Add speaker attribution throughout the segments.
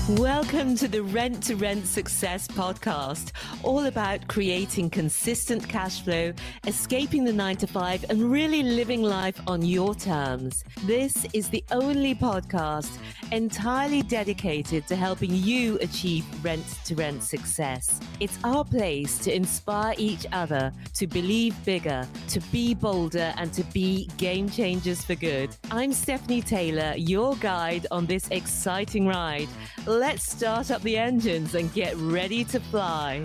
Speaker 1: Welcome to the Rent to Rent Success podcast, all about creating consistent cash flow, escaping the 9-to-5, and really living life on your terms. This is the only podcast entirely dedicated to helping you achieve rent to rent success. It's our place to inspire each other to believe bigger, to be bolder, and to be game changers for good. I'm Stephanie Taylor, your guide on this exciting ride. Let's start up the engines and get ready to fly.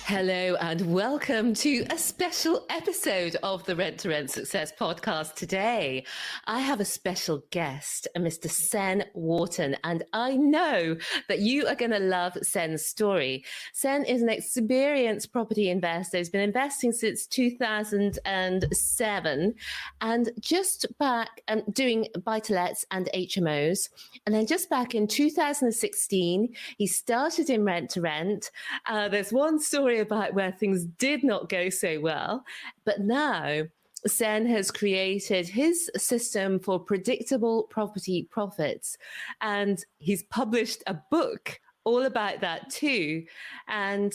Speaker 1: Hello and welcome to a special episode of the Rent to Rent Success podcast today. I have a special guest, Mr. Tsen Wharton, and I know that you are going to love Tsen's story. Tsen is an experienced property investor. He's been investing since 2007 and just back doing buy-to-lets and HMOs. And then just back in 2016, he started in rent to rent. There's one story about where things did not go so well, but now Tsen has created his system for predictable property profits, and he's published a book all about that too. And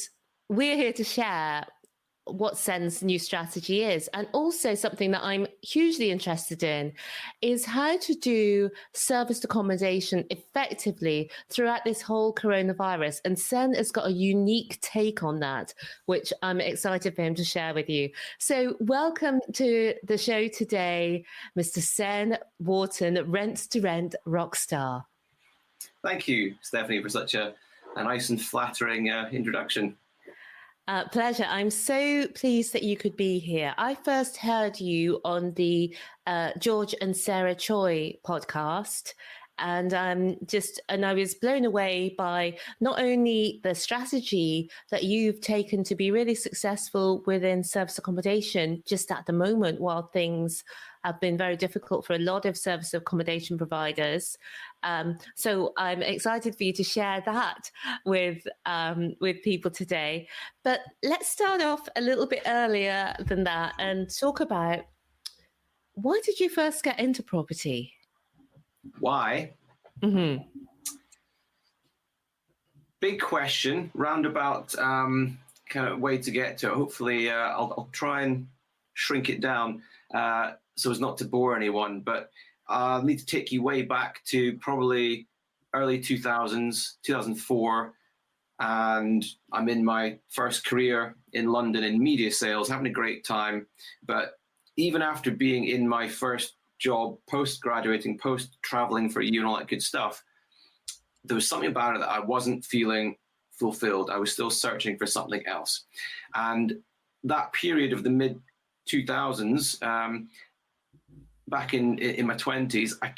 Speaker 1: we're here to share what Tsen's new strategy is. And also something that I'm hugely interested in is how to do serviced accommodation effectively throughout this whole coronavirus. And Tsen has got a unique take on that, which I'm excited for him to share with you. So welcome to the show today, Mr. Tsen Wharton, Rent to Rent Rockstar.
Speaker 2: Thank you, Stephanie, for such a nice and flattering introduction.
Speaker 1: Pleasure. I'm so pleased that you could be here. I first heard you on the George and Sarah Choi podcast, and I was blown away by not only the strategy that you've taken to be really successful within service accommodation just at the moment, while things have been very difficult for a lot of service accommodation providers. So I'm excited for you to share that with people today. But let's start off a little bit earlier than that and talk about, why did you first get into property?
Speaker 2: Why?
Speaker 1: Mm-hmm.
Speaker 2: Big question, roundabout kind of way to get to it. Hopefully I'll try and shrink it down so as not to bore anyone, but I'll need to take you way back to probably early 2000s, 2004, and I'm in my first career in London in media sales, having a great time. But even after being in my first job, post-graduating, post-traveling for a year and all that good stuff, there was something about it that I wasn't feeling fulfilled. I was still searching for something else. And that period of the mid-2000s, back in my 20s, I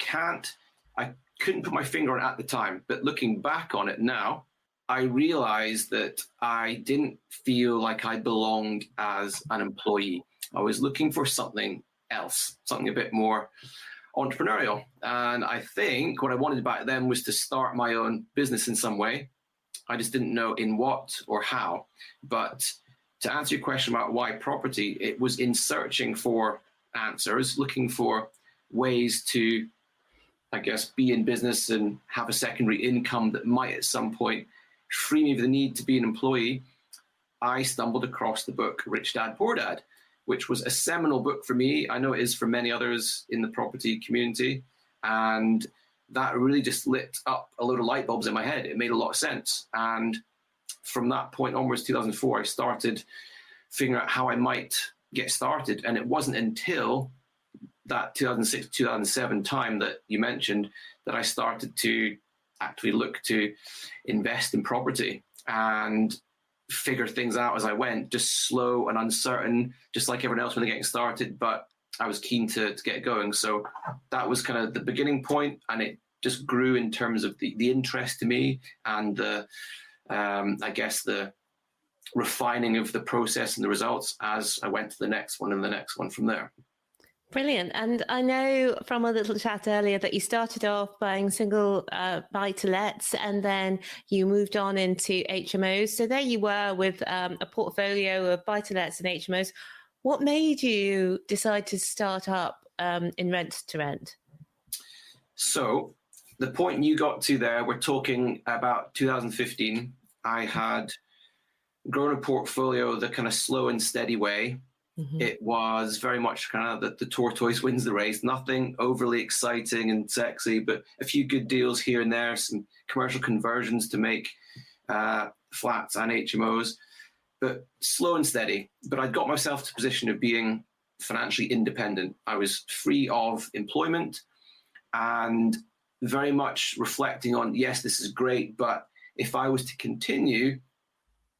Speaker 2: couldn't put my finger on it at the time, but looking back on it now, I realized that I didn't feel like I belonged as an employee. I was looking for something else, something a bit more entrepreneurial. And I think what I wanted back then was to start my own business in some way. I just didn't know in what or how. But to answer your question about why property, it was in searching for answers, looking for ways to, I guess, be in business and have a secondary income that might at some point free me of the need to be an employee. I stumbled across the book Rich Dad, Poor Dad, which was a seminal book for me. I know it is for many others in the property community. And that really just lit up a load of light bulbs in my head. It made a lot of sense. And from that point onwards, 2004, I started figuring out how I might get started. And it wasn't until that 2006, 2007 time that you mentioned that I started to actually look to invest in property and figure things out as I went, just slow and uncertain, just like everyone else when they're getting started. But I was keen to get going. So that was kind of the beginning point, and it just grew in terms of the interest to me and the, I guess, the refining of the process and the results as I went to the next one and the next one from there.
Speaker 1: Brilliant. And I know from a little chat earlier that you started off buying single buy-to-lets, and then you moved on into HMOs. So there you were with a portfolio of buy-to-lets and HMOs. What made you decide to start up in rent to rent?
Speaker 2: So the point you got to there, we're talking about 2015. I had grown a portfolio the kind of slow and steady way. Mm-hmm. It was very much kind of the tortoise wins the race, nothing overly exciting and sexy, but a few good deals here and there, some commercial conversions to make flats and HMOs, but slow and steady. But I'd got myself to a position of being financially independent. I was free of employment and very much reflecting on, yes, this is great, but if I was to continue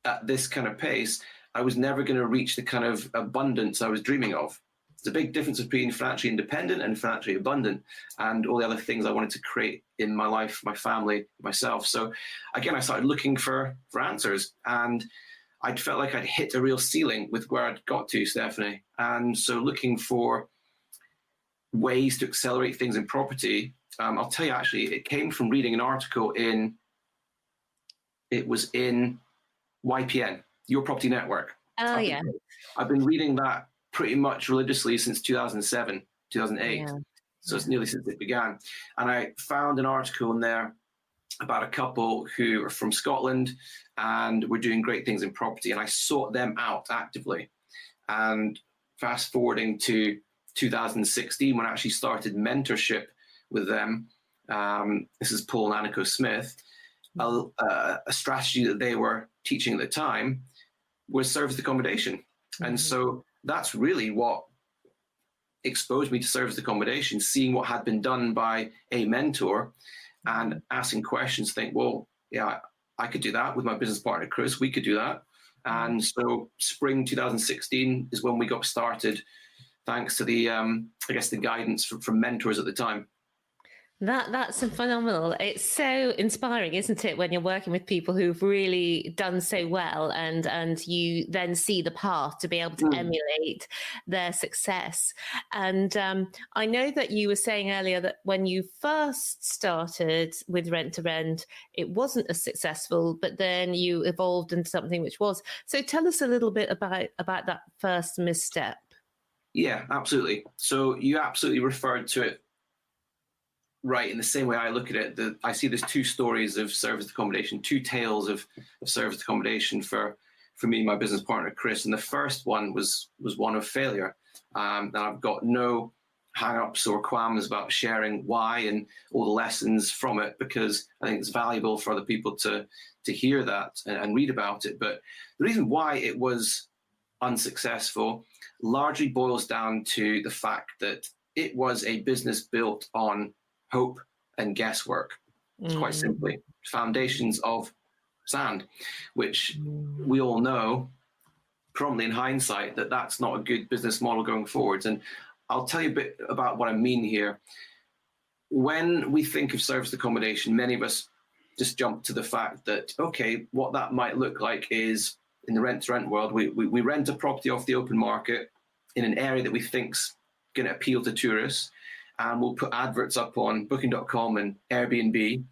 Speaker 2: at this kind of pace, I was never going to reach the kind of abundance I was dreaming of. There's a big difference between financially independent and financially abundant, and all the other things I wanted to create in my life, my family, myself. So again, I started looking for answers, and I felt like I'd hit a real ceiling with where I'd got to, Stephanie. And so looking for ways to accelerate things in property, I'll tell you, actually, it came from reading an article in YPN, Your Property Network.
Speaker 1: Oh, yeah.
Speaker 2: I've been reading that pretty much religiously since 2007, 2008. Yeah. So it's nearly since it began. And I found an article in there about a couple who are from Scotland and were doing great things in property. And I sought them out actively. And fast forwarding to 2016, when I actually started mentorship with them, this is Paul and Annika Smith, a strategy that they were teaching at the time was serviced accommodation. Mm-hmm. And so that's really what exposed me to serviced accommodation, seeing what had been done by a mentor and asking questions, think, well, yeah, I could do that with my business partner, Chris, we could do that. And so spring 2016 is when we got started, thanks to the, the guidance from mentors at the time.
Speaker 1: That's phenomenal. It's so inspiring, isn't it, when you're working with people who've really done so well, and you then see the path to be able to emulate their success. And I know that you were saying earlier that when you first started with rent to rent, it wasn't as successful, but then you evolved into something which was. So tell us a little bit about that first misstep.
Speaker 2: Yeah, absolutely. So you absolutely referred to it right in the same way I look at it. I see there's two stories of serviced accommodation, two tales of serviced accommodation for me and my business partner, Chris. And the first one was one of failure. And I've got no hang-ups or qualms about sharing why and all the lessons from it, because I think it's valuable for other people to hear that and read about it. But the reason why it was unsuccessful largely boils down to the fact that it was a business built on hope and guesswork. It's quite simply foundations of sand, which we all know, probably in hindsight, that that's not a good business model going forwards. And I'll tell you a bit about what I mean here. When we think of serviced accommodation, many of us just jump to the fact that, okay, what that might look like is in the rent-to-rent world, we rent a property off the open market in an area that we think's going to appeal to tourists, and we'll put adverts up on booking.com and Airbnb,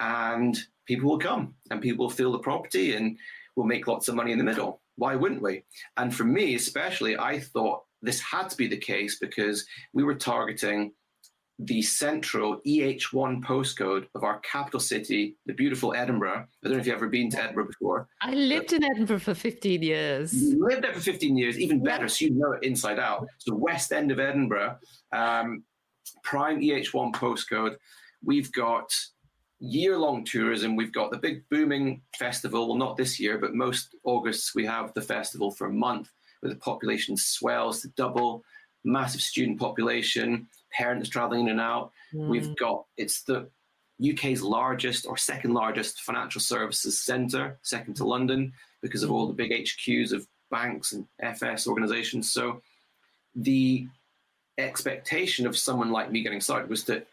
Speaker 2: and people will come and people will fill the property and we'll make lots of money in the middle. Why wouldn't we? And for me, especially, I thought this had to be the case because we were targeting the central EH1 postcode of our capital city, the beautiful Edinburgh. I don't know if you've ever been to Edinburgh before.
Speaker 1: I lived in Edinburgh for 15 years.
Speaker 2: You lived there for 15 years, even better, so you know it inside out. So west end of Edinburgh, prime EH1 postcode. We've got year-long tourism. We've got the big booming festival. Well, not this year, but most Augusts we have the festival for a month where the population swells to double, massive student population, parents traveling in and out. We've got, it's the UK's largest or second largest financial services centre, second to London, because of all the big HQs of banks and FS organisations. So the expectation of someone like me getting started was that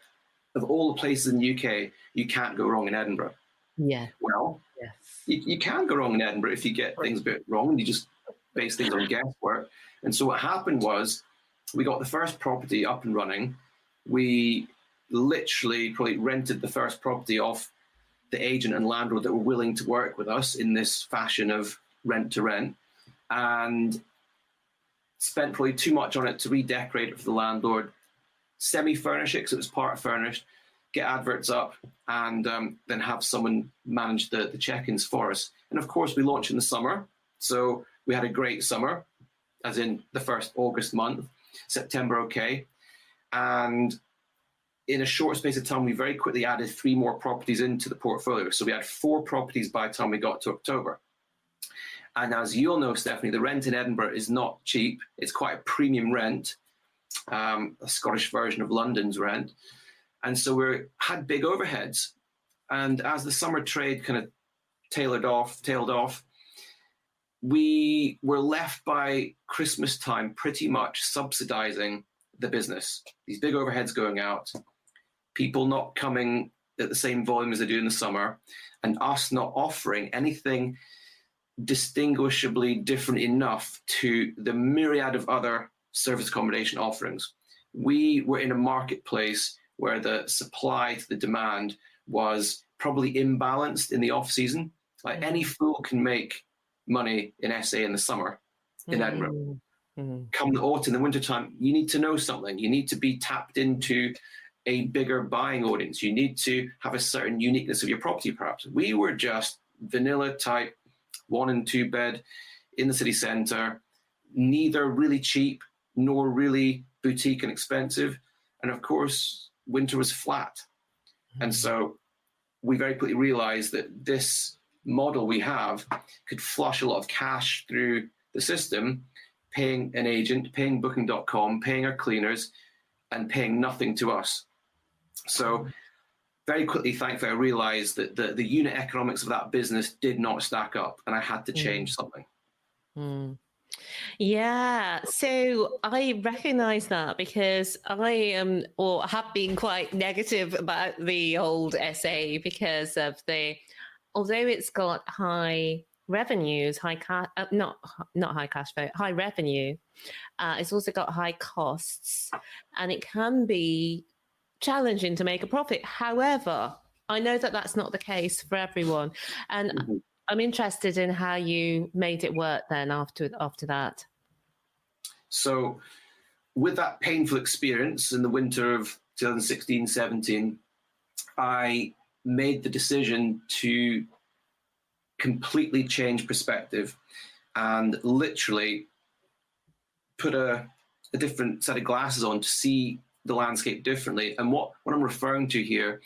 Speaker 2: of all the places in the UK, you can't go wrong in Edinburgh.
Speaker 1: Yeah.
Speaker 2: Well, yes. You can go wrong in Edinburgh if you get things a bit wrong and you just base things on guesswork. And so what happened was we got the first property up and running. We literally probably rented the first property off the agent and landlord that were willing to work with us in this fashion of rent to rent, and spent probably too much on it to redecorate it for the landlord, semi-furnish it because it was part furnished, get adverts up, and then have someone manage the check-ins for us. And of course, we launched in the summer. So we had a great summer, as in the first August month, September, okay. And in a short space of time, we very quickly added 3 more properties into the portfolio. So we had 4 properties by the time we got to October. And as you'll know, Stephanie, the rent in Edinburgh is not cheap. It's quite a premium rent, a Scottish version of London's rent. And so we had big overheads. And as the summer trade kind of tailed off, we were left by Christmas time pretty much subsidizing the business. These big overheads going out, people not coming at the same volume as they do in the summer, and us not offering anything distinguishably different enough to the myriad of other service accommodation offerings. We were in a marketplace where the supply to the demand was probably imbalanced in the off season. Like any fool can make money in SA in the summer in Edinburgh. Come the autumn, the winter time, you need to know something. You need to be tapped into a bigger buying audience. You need to have a certain uniqueness of your property, perhaps. We were just vanilla type 1 and 2 bed in the city centre, neither really cheap nor really boutique and expensive. And of course, winter was flat. And so we very quickly realized that this model we have could flush a lot of cash through the system, paying an agent, paying booking.com, paying our cleaners, and paying nothing to us. So very quickly, thankfully, I realized that the unit economics of that business did not stack up, and I had to change something.
Speaker 1: Yeah, so I recognize that because I am or have been quite negative about the old SA because of although it's got high revenues, high revenue, it's also got high costs, and it can be challenging to make a profit. However, I know that that's not the case for everyone, and I'm interested in how you made it work then after that.
Speaker 2: So with that painful experience in the winter of 2016-17, I made the decision to completely change perspective and literally put a different set of glasses on to see the landscape differently. And what I'm referring to here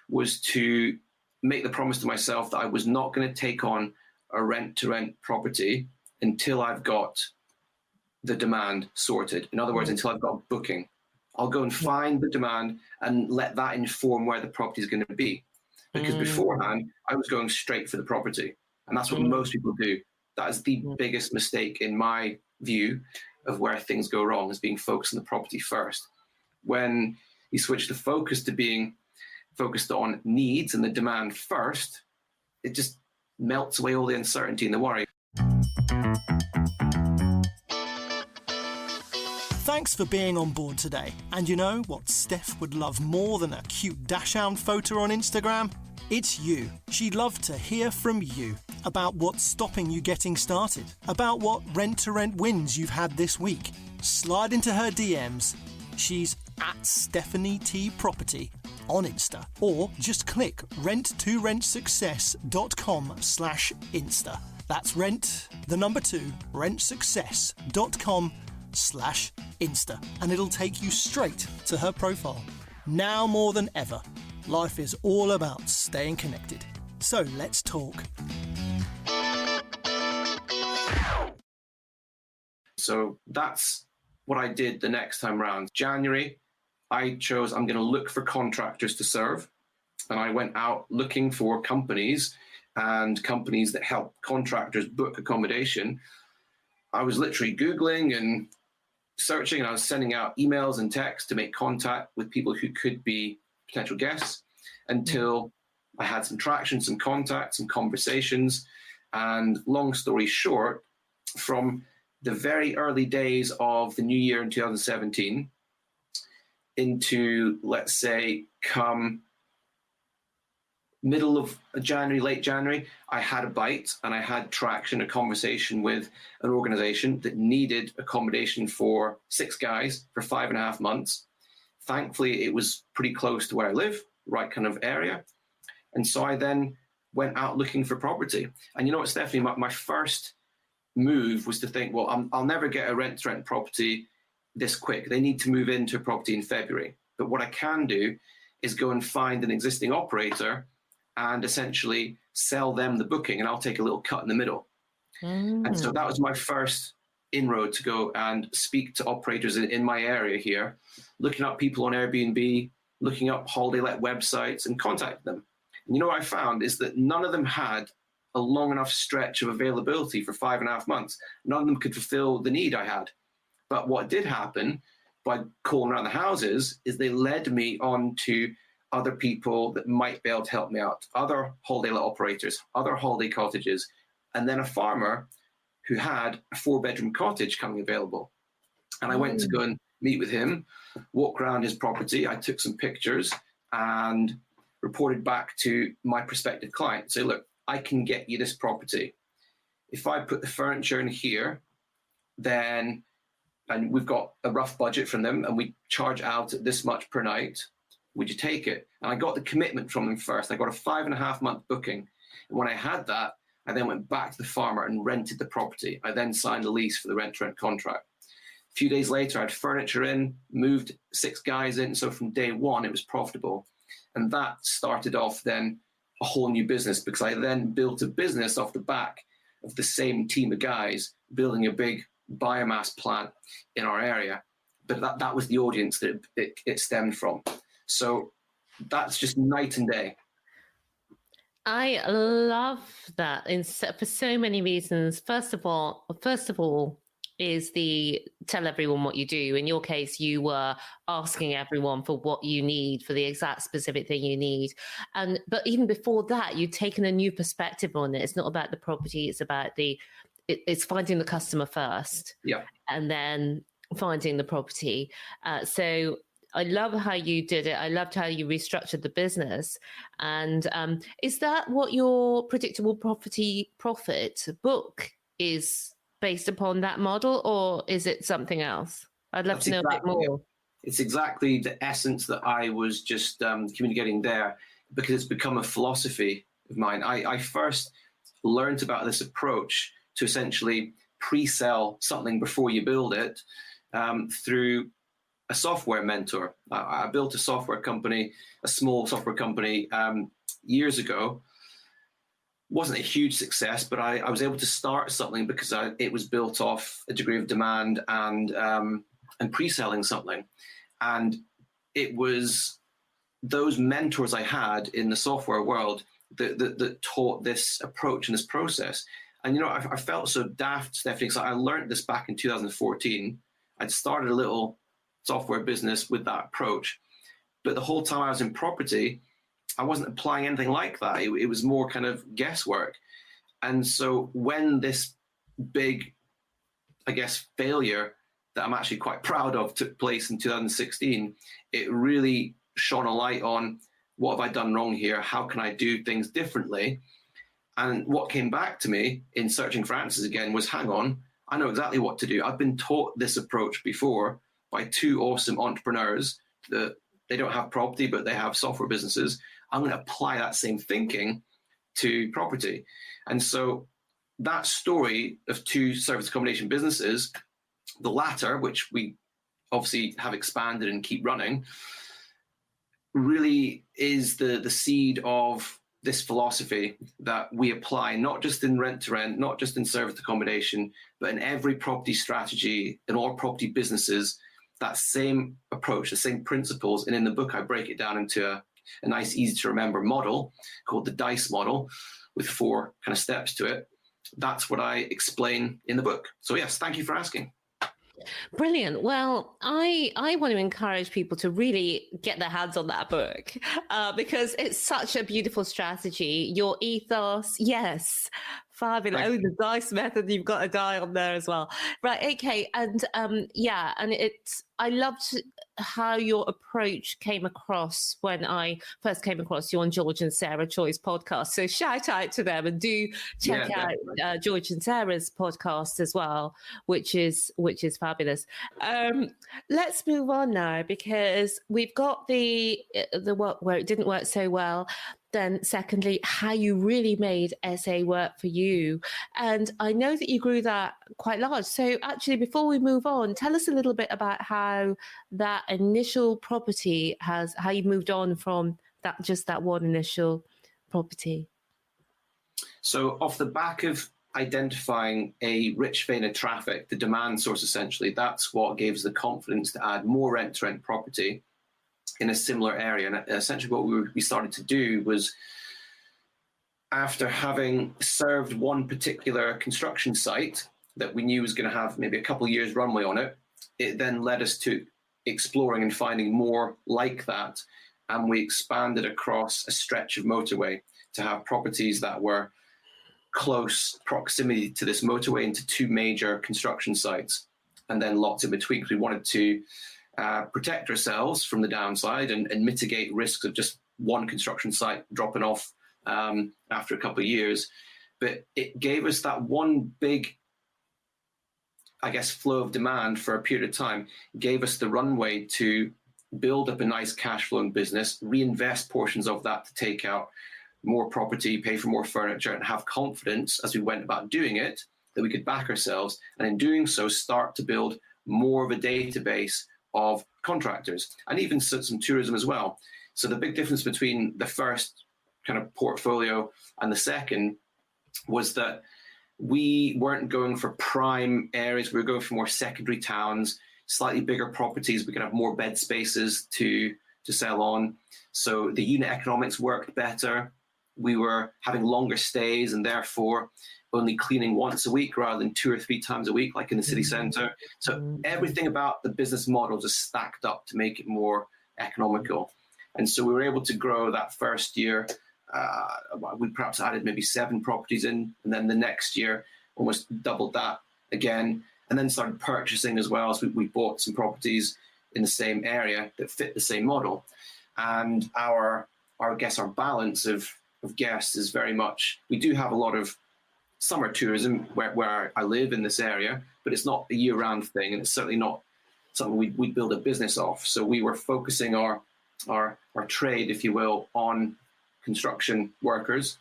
Speaker 2: was to make the promise to myself that I was not going to take on a rent-to-rent property until I've got the demand sorted. In other words, until I've got booking. I'll go and find the demand and let that inform where the property is going to be. Because beforehand, I was going straight for the property. And that's what most people do. That is the biggest mistake in my view of where things go wrong, is being focused on the property first. When you switch the focus to being focused on needs and the demand first, it just melts away all the uncertainty and the worry.
Speaker 3: Thanks for being on board today. And you know what Steph would love more than a cute dash-hound photo on Instagram? It's you. She'd love to hear from you about what's stopping you getting started, about what rent-to-rent wins you've had this week. Slide into her DMs. She's at Stephanie T Property on Insta, or just click rent2rentsuccess.com/Insta. That's rentsuccess.com/Insta, and it'll take you straight to her profile. Now more than ever, life is all about staying connected. So let's talk.
Speaker 2: So that's what I did the next time round. January, I chose I'm going to look for contractors to serve. And I went out looking for companies and companies that help contractors book accommodation. I was literally Googling and searching, and I was sending out emails and texts to make contact with people who could be potential guests until I had some traction, some contacts, some conversations. And long story short, from the very early days of the new year in 2017 into, let's say, come middle of January, late January, I had a bite and I had traction, a conversation with an organization that needed accommodation for 6 guys for 5.5 months. Thankfully, it was pretty close to where I live, right kind of area. And so I then went out looking for property. And you know what, Stephanie, my first move was to think, well, I'll never get a rent-to-rent property this quick. They need to move into a property in February. But what I can do is go and find an existing operator and essentially sell them the booking, and I'll take a little cut in the middle. And so that was my first inroad, to go and speak to operators in my area here, looking up people on Airbnb, looking up holiday let websites and contact them. And you know what I found is that none of them had a long enough stretch of availability for 5.5 months. None of them could fulfill the need I had. But what did happen by calling around the houses is they led me on to other people that might be able to help me out, other holiday let operators, other holiday cottages, and then a farmer who had a 4-bedroom cottage coming available. And I went to go and meet with him, walk around his property. I took some pictures and reported back to my prospective client. Say, look, I can get you this property. If I put the furniture in here, then, and we've got a rough budget from them, and we charge out at this much per night, would you take it? And I got the commitment from them first. I got a 5.5 month booking. And when I had that, I then went back to the farmer and rented the property. I then signed a lease for the rent-to-rent contract. A few days later, I had furniture in, moved 6 guys in. So from day one, it was profitable. And that started off then a whole new business, because I then built a business off the back of the same team of guys building a big biomass plant in our area. But that was the audience that it stemmed from. So that's just night and day.
Speaker 1: I love that for so many reasons. First of all, is the tell everyone what you do. In your case, you were asking everyone for what you need, for the exact specific thing you need. But even before that, you've taken a new perspective on it. It's not about the property. It's about it's finding the customer first.
Speaker 2: Yeah.
Speaker 1: And then finding the property. So I love how you did it. I loved how you restructured the business. And is that what your predictable property profit book is based upon, that model, or is it something else? I'd love to know a bit more.
Speaker 2: It's exactly the essence that I was just communicating there, because it's become a philosophy of mine. I first learned about this approach to essentially pre-sell something before you build it through a software mentor. I built a software company, a small software company years ago. Wasn't a huge success, but I was able to start something because it was built off a degree of demand and pre-selling something. And it was those mentors I had in the software world that taught this approach and this process. And, you know, I felt so daft, Stephanie, because I learned this back in 2014. I'd started a little software business with that approach. But the whole time I was in property, I wasn't applying anything like that. It was more kind of guesswork. And so when this big, I guess, failure that I'm actually quite proud of took place in 2016, it really shone a light on, what have I done wrong here? How can I do things differently? And what came back to me in searching for answers again was, hang on, I know exactly what to do. I've been taught this approach before by 2 awesome entrepreneurs that they don't have property, but they have software businesses. I'm going to apply that same thinking to property. And so that story of 2 service accommodation businesses, the latter, which we obviously have expanded and keep running, really is the seed of this philosophy that we apply, not just in rent to rent, not just in service accommodation, but in every property strategy, in all property businesses, that same approach, the same principles. And in the book, I break it down into a nice, easy to remember model called the DICE model with 4 kind of steps to it. That's what I explain in the book. So yes, thank you for asking.
Speaker 1: Brilliant. Well, I want to encourage people to really get their hands on that book because it's such a beautiful strategy. Your ethos, yes, Fabulous. Oh, the dice method, you've got a die on there as well. Right, okay. And I loved how your approach came across when I first came across you on George and Sarah Choi's podcast. So shout out to them, and do check out George and Sarah's podcast as well, which is fabulous. Let's move on now, because we've got the work where it didn't work so well. Then secondly, how you really made SA work for you. And I know that you grew that quite large. So actually, before we move on, tell us a little bit about how that initial property how you moved on from that one initial property.
Speaker 2: So off the back of identifying a rich vein of traffic, the demand source, essentially, that's what gave us the confidence to add more rent-to-rent property in a similar area. And essentially what we started to do was, after having served one particular construction site that we knew was going to have maybe a couple of years runway on it, it then led us to exploring and finding more like that. And we expanded across a stretch of motorway to have properties that were close proximity to this motorway into two major construction sites, and then lots in between, because we wanted to protect ourselves from the downside and mitigate risks of just one construction site dropping off after a couple of years. But it gave us that one big, I guess, flow of demand for a period of time. It gave us the runway to build up a nice cash flowing business, reinvest portions of that to take out more property, pay for more furniture, and have confidence as we went about doing it that we could back ourselves, and in doing so start to build more of a database of contractors, and even some tourism as well. So the big difference between the first kind of portfolio and the second was that we weren't going for prime areas. We were going for more secondary towns, slightly bigger properties. We could have more bed spaces to sell on. So the unit economics worked better. We were having longer stays, and therefore only cleaning once a week rather than 2 or 3 times a week, like in the city centre. So everything about the business model just stacked up to make it more economical. And so we were able to grow that first year. We perhaps added maybe 7 properties in, and then the next year almost doubled that again, and then started purchasing as well. So we bought some properties in the same area that fit the same model. And our balance of guests is very much, we do have a lot of summer tourism where I live in this area, but it's not a year-round thing, and it's certainly not something we build a business off. So we were focusing our trade, if you will, on construction workers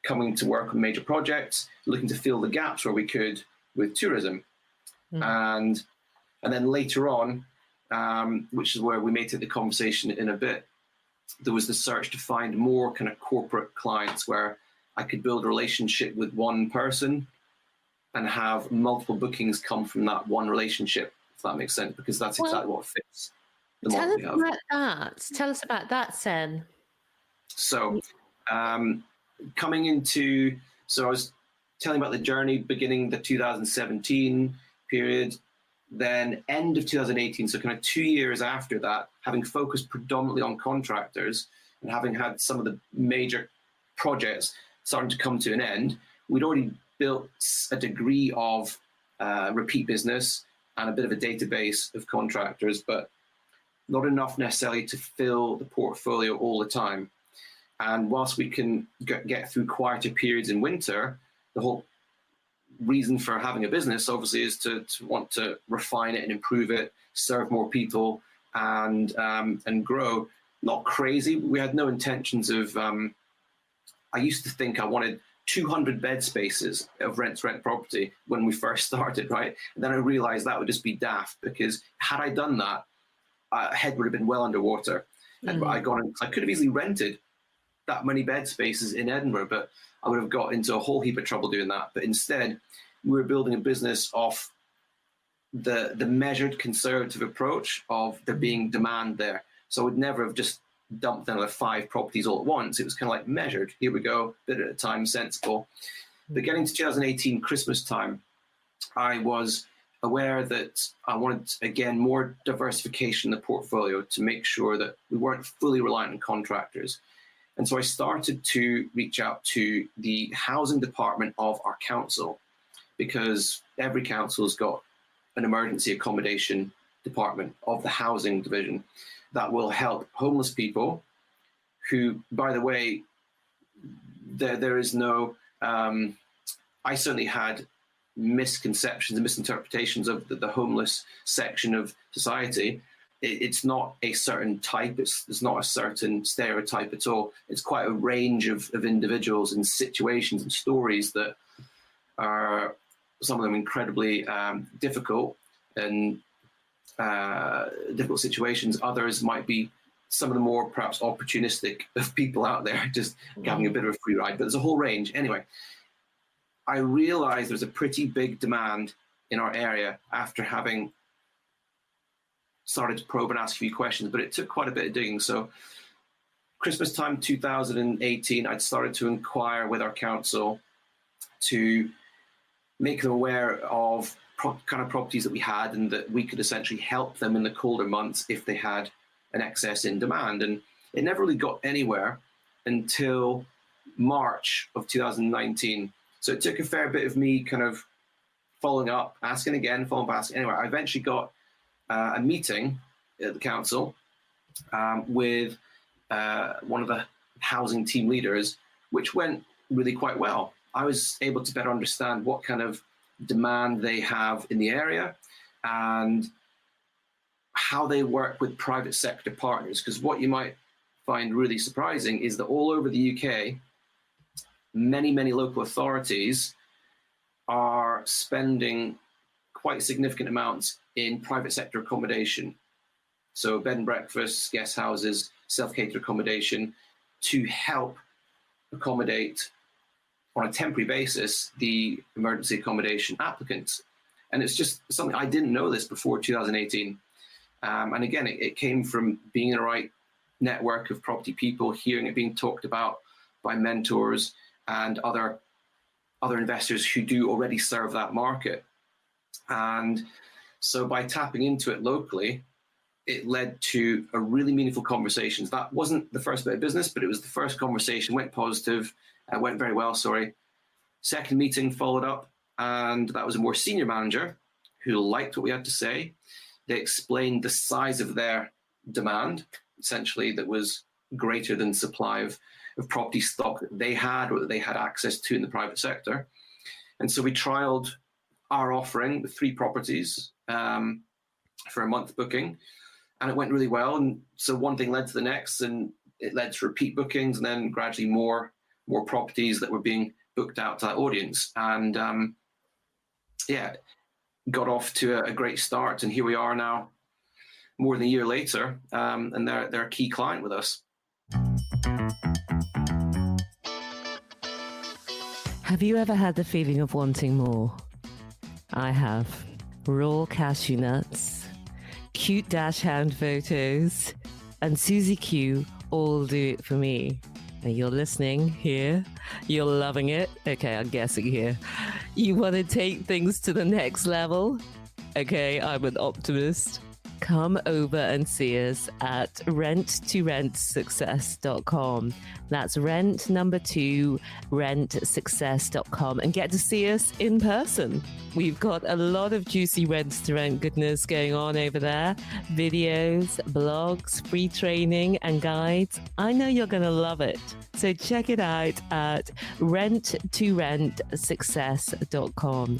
Speaker 2: coming to work on major projects, looking to fill the gaps where we could with tourism. And then later on, which is where we may take the conversation in a bit, there was the search to find more kind of corporate clients where I could build a relationship with one person and have multiple bookings come from that one relationship, if that makes sense, because that's exactly what fits the model we have.
Speaker 1: Tell us about that, Tsen.
Speaker 2: So I was telling about the journey beginning the 2017 period, then end of 2018, so kind of 2 years after that, having focused predominantly on contractors and having had some of the major projects starting to come to an end, we'd already built a degree of repeat business and a bit of a database of contractors, but not enough necessarily to fill the portfolio all the time. And whilst we can get through quieter periods in winter, the whole reason for having a business obviously is to want to refine it and improve it, serve more people, and grow. Not crazy. We had no intentions of. I used to think I wanted 200 bed spaces of rent-to-rent property when we first started, right? And then I realized that would just be daft, because had I done that, head would have been well underwater. And I could have easily rented that many bed spaces in Edinburgh, but I would have got into a whole heap of trouble doing that. But instead, we were building a business off the measured conservative approach of there being demand there. So I would never have just dumped another 5 properties all at once. It was kind of like measured. Here we go, bit at a time, sensible. But getting to 2018 Christmas time, I was aware that I wanted, again, more diversification in the portfolio to make sure that we weren't fully reliant on contractors. And so I started to reach out to the housing department of our council, because every council has got an emergency accommodation department of the housing division that will help homeless people who, by the way, there is no, I certainly had misconceptions and misinterpretations of the homeless section of society. It's not a certain type, it's not a certain stereotype at all. It's quite a range of individuals and situations and stories that are, some of them incredibly difficult and difficult situations. Others might be some of the more perhaps opportunistic of people out there, just having a bit of a free ride, but there's a whole range. Anyway, I realized there's a pretty big demand in our area after having started to probe and ask a few questions, but it took quite a bit of digging. So Christmas time 2018, I'd started to inquire with our council to make them aware of kind of properties that we had, and that we could essentially help them in the colder months if they had an excess in demand. And it never really got anywhere until March of 2019. So it took a fair bit of me kind of following up, asking again, following up, asking. Anyway, I eventually got a meeting at the council with one of the housing team leaders, which went really quite well. I was able to better understand what kind of demand they have in the area and how they work with private sector partners. Because what you might find really surprising is that all over the UK, many local authorities are spending quite significant amounts in private sector accommodation. So bed and breakfasts, guest houses, self-catered accommodation, to help accommodate on a temporary basis the emergency accommodation applicants. And it's just something, I didn't know this before 2018. And again, it came from being in the right network of property people, hearing it being talked about by mentors and other investors who do already serve that market. And so by tapping into it locally, it led to a really meaningful conversations. That wasn't the first bit of business, but it was the first conversation, went positive, went very well, sorry. Second meeting followed up, and that was a more senior manager who liked what we had to say. They explained the size of their demand, essentially, that was greater than supply of property stock that they had or that they had access to in the private sector. And so we trialed our offering with 3 properties for a month booking, and it went really well. And so one thing led to the next, and it led to repeat bookings, and then gradually more properties that were being booked out to that audience. And got off to a great start, and here we are now, more than a year later, and they're a key client with us.
Speaker 1: Have you ever had the feeling of wanting more? I have. Raw cashew nuts, cute dash hound photos, and Susie Q all do it for me. And you're listening here. You're loving it. Okay, I'm guessing here. You want to take things to the next level? Okay, I'm an optimist. Come over and see us at rent2rentsuccess.com. That's rentsuccess.com, and get to see us in person. We've got a lot of juicy rents to rent goodness going on over there. Videos, blogs, free training and guides. I know you're going to love it. So check it out at rent2rentsuccess.com.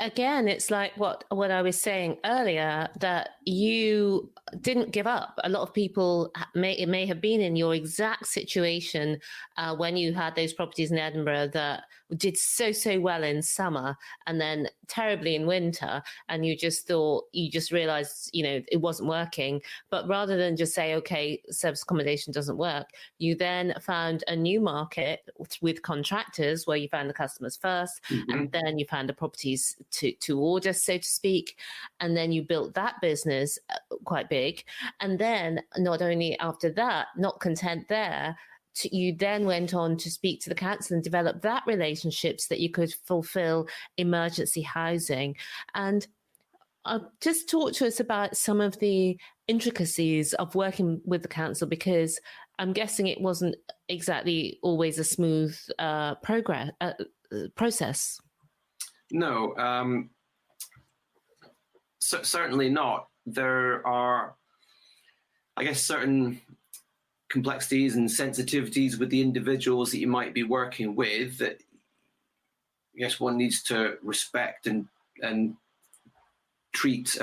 Speaker 1: Again, it's like what I was saying earlier, that you didn't give up. A lot of people may have been in your exact situation when you had those properties in Edinburgh that did so well in summer and then terribly in winter, and you just realized, it wasn't working. But rather than just say, okay, service accommodation doesn't work, you then found a new market with contractors where you found the customers first, and then you found the properties to order, so to speak, and then you built that business quite big. And then not only after that, not content there, you then went on to speak to the council and develop that relationships that you could fulfill emergency housing. And just talk to us about some of the intricacies of working with the council, because I'm guessing it wasn't exactly always a smooth process.
Speaker 2: No, certainly not. There are, I guess, certain complexities and sensitivities with the individuals that you might be working with that, I guess, one needs to respect and treat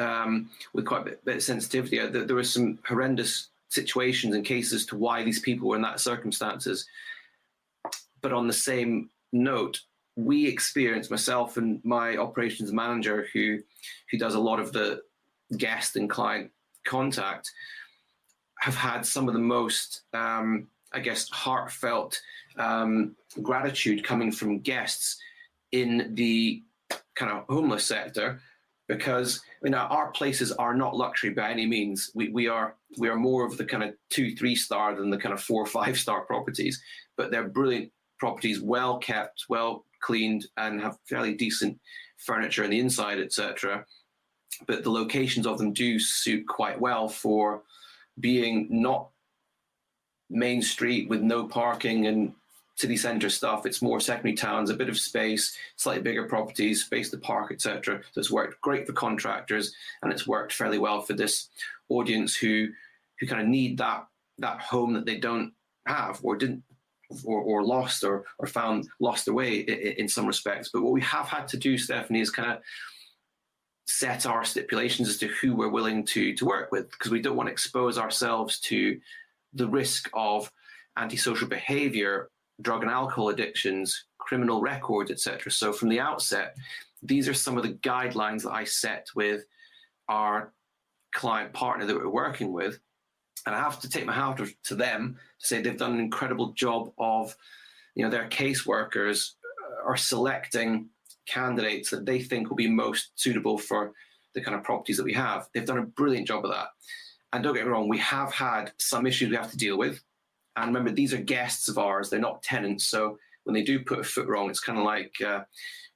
Speaker 2: with quite a bit of sensitivity. There were some horrendous situations and cases to why these people were in that circumstances. But on the same note, we experienced, myself and my operations manager, who does a lot of the guest and client contact, have had some of the most, I guess, heartfelt gratitude coming from guests in the kind of homeless sector, because our places are not luxury by any means. We are more of the kind of 2-3 star than the kind of 4 or 5 star properties, but they're brilliant properties, well kept, well cleaned, and have fairly decent furniture on the inside, etc. But the locations of them do suit quite well for being not main street with no parking and city centre stuff. It's more secondary towns, a bit of space, slightly bigger properties, space to park, etc. So it's worked great for contractors, and it's worked fairly well for this audience who kind of need that home that they don't have, or didn't, or lost, or found lost their way in some respects. But what we have had to do, Stephanie, is kind of set our stipulations as to who we're willing to work with, because we don't want to expose ourselves to the risk of antisocial behavior, drug and alcohol addictions, criminal records, etc. So from the outset, these are some of the guidelines that I set with our client partner that we're working with. And I have to take my hat off to them to say they've done an incredible job of, their caseworkers are selecting candidates that they think will be most suitable for the kind of properties that we have. They've done a brilliant job of that. And don't get me wrong, we have had some issues we have to deal with. And remember, these are guests of ours, they're not tenants. So when they do put a foot wrong, it's kind of like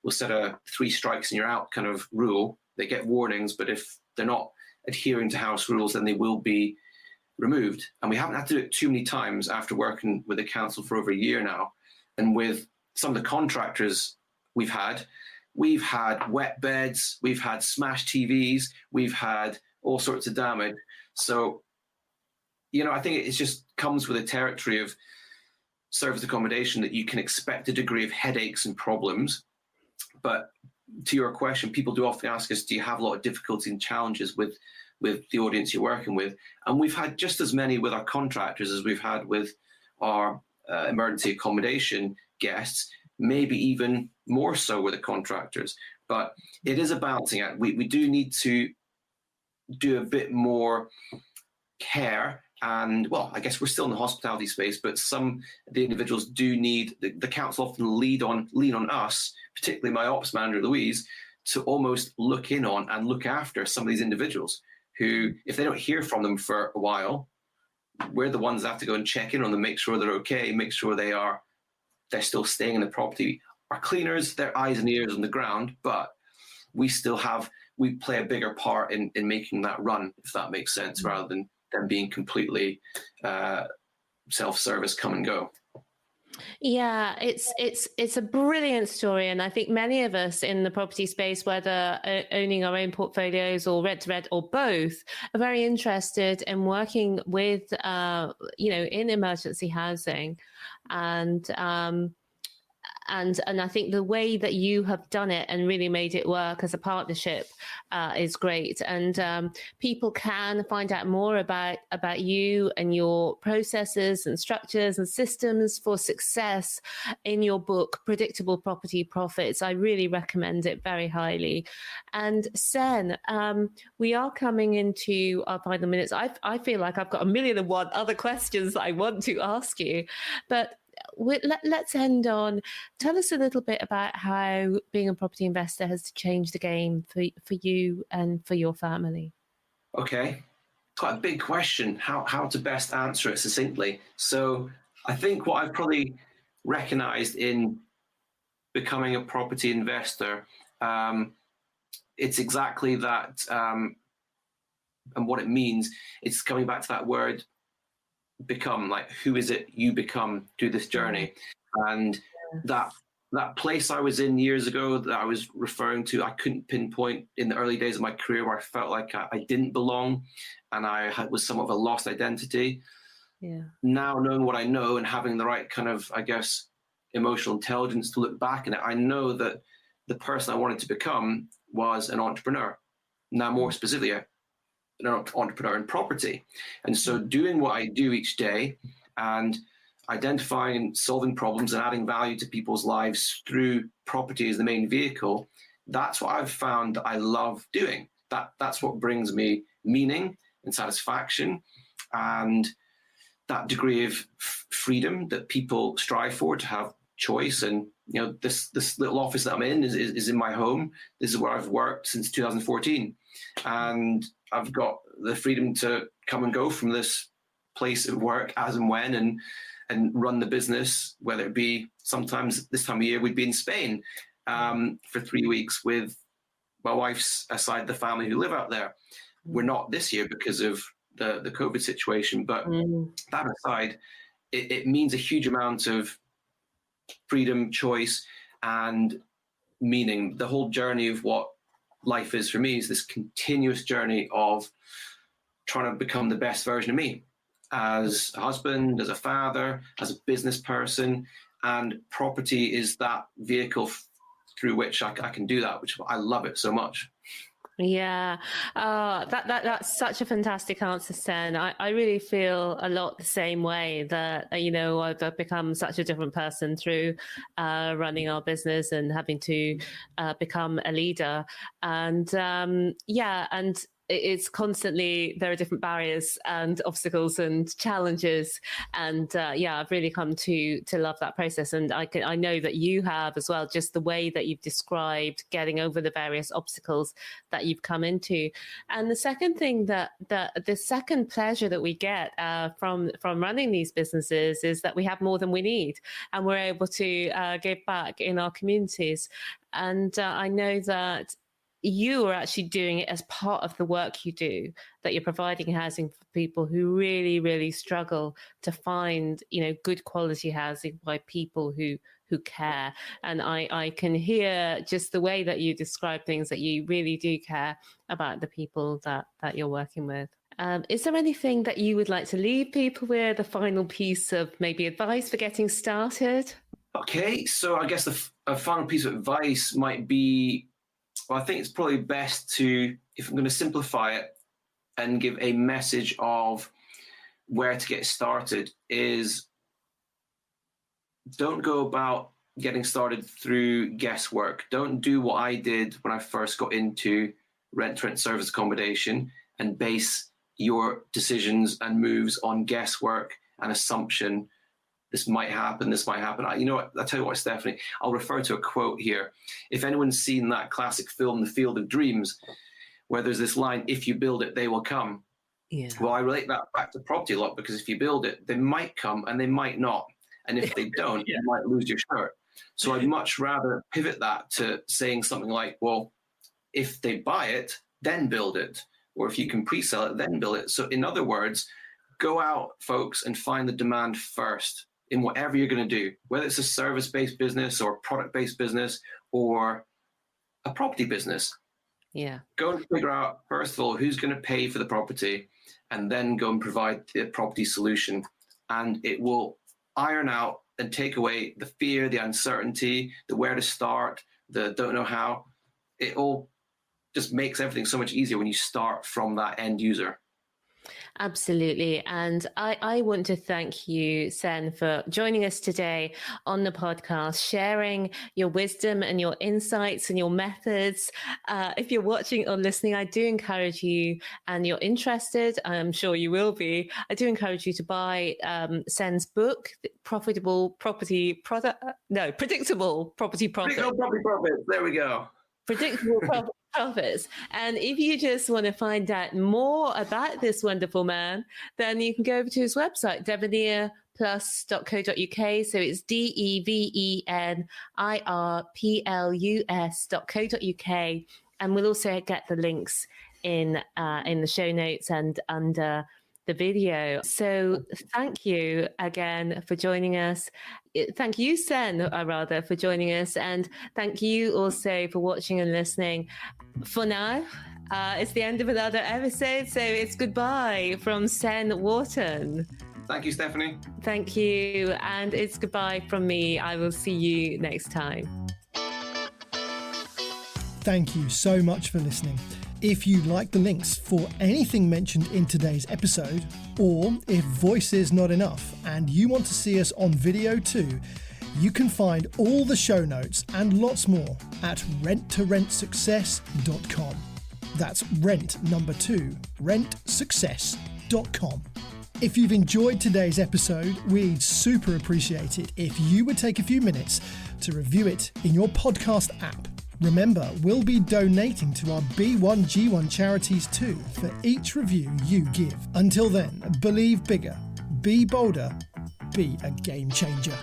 Speaker 2: we'll set a 3 strikes and you're out kind of rule. They get warnings, but if they're not adhering to house rules, then they will be removed. And we haven't had to do it too many times after working with the council for over a year now. And with some of the contractors we've had wet beds, we've had smashed TVs, we've had all sorts of damage. So, I think it just comes with a territory of service accommodation that you can expect a degree of headaches and problems. But to your question, people do often ask us, do you have a lot of difficulty and challenges with the audience you're working with? And we've had just as many with our contractors as we've had with our emergency accommodation guests, maybe even more so with the contractors. But it is a balancing act. We do need to do a bit more care. And, well, I guess we're still in the hospitality space, but some of the individuals do need, the council often lean on us, particularly my ops manager, Louise, to almost look in on and look after some of these individuals who, if they don't hear from them for a while, we're the ones that have to go and check in on them, make sure they're okay, make sure they're still staying in the property. Our cleaners, their eyes and ears on the ground, but we play a bigger part in making that run, if that makes sense, rather than them being completely self-service, come and go.
Speaker 1: Yeah, it's a brilliant story, and I think many of us in the property space, whether owning our own portfolios or rent to rent or both, are very interested in working with, in emergency housing, and I think the way that you have done it and really made it work as a partnership is great. And people can find out more about you and your processes and structures and systems for success in your book, Predictable Property Profits. I really recommend it very highly. And Tsen, we are coming into our final minutes. I feel like I've got 1,000,001 other questions that I want to ask you, but let's end on, tell us a little bit about how being a property investor has changed the game for you and for your family.
Speaker 2: Okay, quite a big question, how to best answer it succinctly. So I think what I've probably recognized in becoming a property investor, it's exactly that and what it means, it's coming back to that word become. Like, who is it you become through this journey? And that place I was in years ago that I was referring to, I couldn't pinpoint in the early days of my career, where I felt like I didn't belong and was somewhat of a lost identity.
Speaker 1: Yeah.
Speaker 2: Now, knowing what I know and having the right kind of, I guess, emotional intelligence to look back in it, I know that the person I wanted to become was an entrepreneur. Now, more specifically, an entrepreneur in property. And so doing what I do each day and identifying and solving problems and adding value to people's lives through property as the main vehicle, that's what I've found that I love doing. That's what brings me meaning and satisfaction and that degree of freedom that people strive for, to have choice. And this little office that I'm in is in my home. This is where I've worked since 2014, and I've got the freedom to come and go from this place of work as and when, and run the business, whether it be, sometimes this time of year we'd be in Spain for 3 weeks with my wife's side of the family who live out there. We're not this year because of the COVID situation, but that aside, it means a huge amount of freedom, choice, and meaning. The whole journey of what life is for me is this continuous journey of trying to become the best version of me, as a husband, as a father, as a business person, and property is that vehicle through which I can do that, which I love it so much.
Speaker 1: Yeah, that's such a fantastic answer, Tsen. I really feel a lot the same way, that, I've become such a different person through running our business and having to become a leader. And and it's constantly, there are different barriers and obstacles and challenges. And I've really come to love that process. And I know that you have as well, just the way that you've described getting over the various obstacles that you've come into. And the second thing the second pleasure that we get from running these businesses is that we have more than we need, and we're able to give back in our communities. And I know that you are actually doing it as part of the work you do, that you're providing housing for people who really, really struggle to find, good quality housing by people who care. And I can hear just the way that you describe things, that you really do care about the people that you're working with. Is there anything that you would like to leave people with, a final piece of maybe advice for getting started?
Speaker 2: Okay, so I guess a final piece of advice might be, well, I think it's probably best to, if I'm going to simplify it and give a message of where to get started, is don't go about getting started through guesswork. Don't do what I did when I first got into rent service accommodation and base your decisions and moves on guesswork and assumption. This might happen, this might happen. You know what, I'll tell you what, Stephanie, I'll refer to a quote here. If anyone's seen that classic film, The Field of Dreams, where there's this line, if you build it, they will come. Yeah. Well, I relate that back to property a lot, because if you build it, they might come and they might not. And if they don't, you might lose your shirt. So I'd much rather pivot that to saying something like, well, if they buy it, then build it. Or if you can pre-sell it, then build it. So in other words, go out, folks, and find the demand first in whatever you're going to do, whether it's a service-based business or a product-based business or a property business. Yeah. Go and figure out, first of all, who's going to pay for the property, and then go and provide the property solution. And it will iron out and take away the fear, the uncertainty, the where to start, the don't know how. It all just makes everything so much easier when you start from that end user.
Speaker 1: Absolutely. And I want to thank you, Tsen, for joining us today on the podcast, sharing your wisdom and your insights and your methods. If you're watching or listening, I do encourage you, and you're interested, I'm sure you will be, I do encourage you to buy Tsen's book, Predictable Property Profits. There we go. Predictable Profits. And if you just want to find out more about this wonderful man, then you can go over to his website, devenirplus.co.uk. So it's devenirplus.co.uk. And we'll also get the links in the show notes and under the video. So thank you again for joining us. Thank you, Tsen, rather, for joining us. And thank you also for watching and listening. For now, it's the end of another episode. So it's goodbye from Tsen Wharton.
Speaker 2: Thank you, Stephanie.
Speaker 1: Thank you. And it's goodbye from me. I will see you next time.
Speaker 3: Thank you so much for listening. If you like the links for anything mentioned in today's episode, or if voice is not enough and you want to see us on video too, you can find all the show notes and lots more at renttoRentSuccess.com. That's rentsuccess.com. If you've enjoyed today's episode, we'd super appreciate it if you would take a few minutes to review it in your podcast app. Remember, we'll be donating to our B1G1 charities too for each review you give. Until then, believe bigger, be bolder, be a game changer.